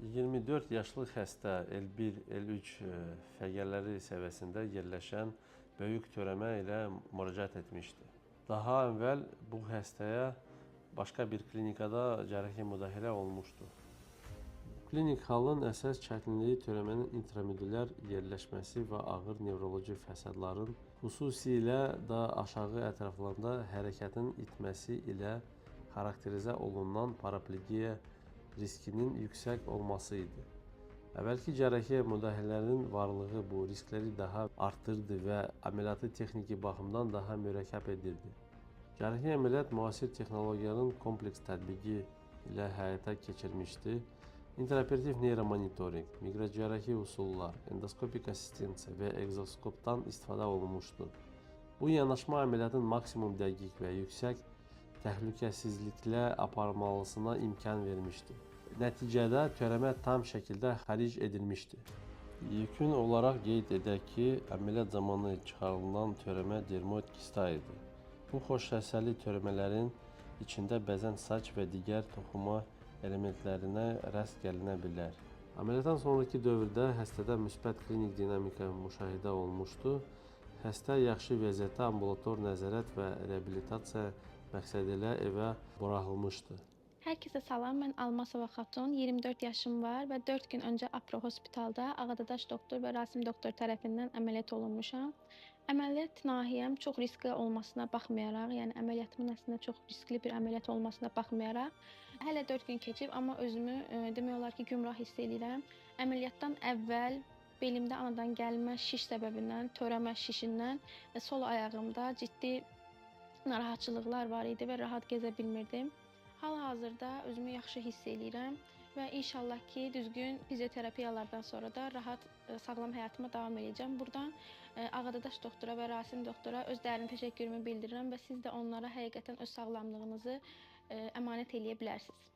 24 yaşlı xəstə L1, L3 fəqərləri səviyyəsində yerləşən böyük törəmə ilə müraciət etmişdi. Daha əvvəl bu xəstəyə başqa bir klinikada cərrahi müdaxilə olmuşdu. Klinik halın əsas çətinliyi törəmənin intramedulyar yerləşməsi və ağır nevroloji fəsadların, xüsusilə də aşağı ətraflarında hərəkətin itməsi ilə xarakterizə olunan paraplegiya riskinin yüksək olması idi. Əvvəlki cərrahi müdaxilələrinin varlığı bu riskləri daha artırdı və əməliyyatı texniki baxımdan daha mürəkkəb edirdi. Cərrahi əməliyyat müasir texnologiyanın kompleks tətbiqi ilə həyata keçirilmişdi. İntraoperativ neyromonitorinq, miqrocərrahi üsullar, endoskopik assistensiya və egzoskopdan istifadə olunmuşdu. Bu yanaşma əməliyyatın maksimum dəqiq və yüksək təhlükəsizliklə aparılmasına imkan vermişdi. Nəticədə törəmə tam şəkildə xaric edilmişdi. Yekun olaraq qeyd edək ki, əməliyyat zamanı çıxarılan törəmə dermoid kista idi. Bu xoş səsəli törəmələrin içində bəzən saç və digər toxuma elementlərinə rast gəlinə bilər. Əməliyyatdan sonraki dövrdə həstədə müsbət klinik dinamika müşahidə olunmuşdu. Həstə yaxşı vəziyyətdə ambulator nəzarət və reabilitasiya məqsədilə evə buraxılmışdı. Hər kəsə salam, mən Almasova Xatun, 24 yaşım var və 4 gün öncə Apro hospitalda Ağadaş doktor və Rasim doktor tərəfindən əməliyyat olunmuşam. Əməliyyat nahiyəm çox riskli olmasına baxmayaraq, yəni əməliyyatımın əslində çox riskli bir əməliyyat olmasına baxmayaraq, hələ 4 gün keçib, amma özümü demək olar ki, gümrah hiss edirəm. Əməliyyatdan əvvəl belimdə anadan gəlmə şiş səbəbindən, törəmə şişindən sol ayağımda ciddi narahatçılıqlar var idi və rahat gəzə bilmirdim. Hal-hazırda özümü yaxşı hiss edirəm və inşallah ki, düzgün fizioterapiyalardan sonra da rahat, sağlam həyatıma davam edəcəm. Buradan Ağadaş doktora və Rasim doktora öz dərin təşəkkürümü bildirirəm və siz də onlara həqiqətən öz sağlamlığınızı əmanət eləyə bilərsiniz.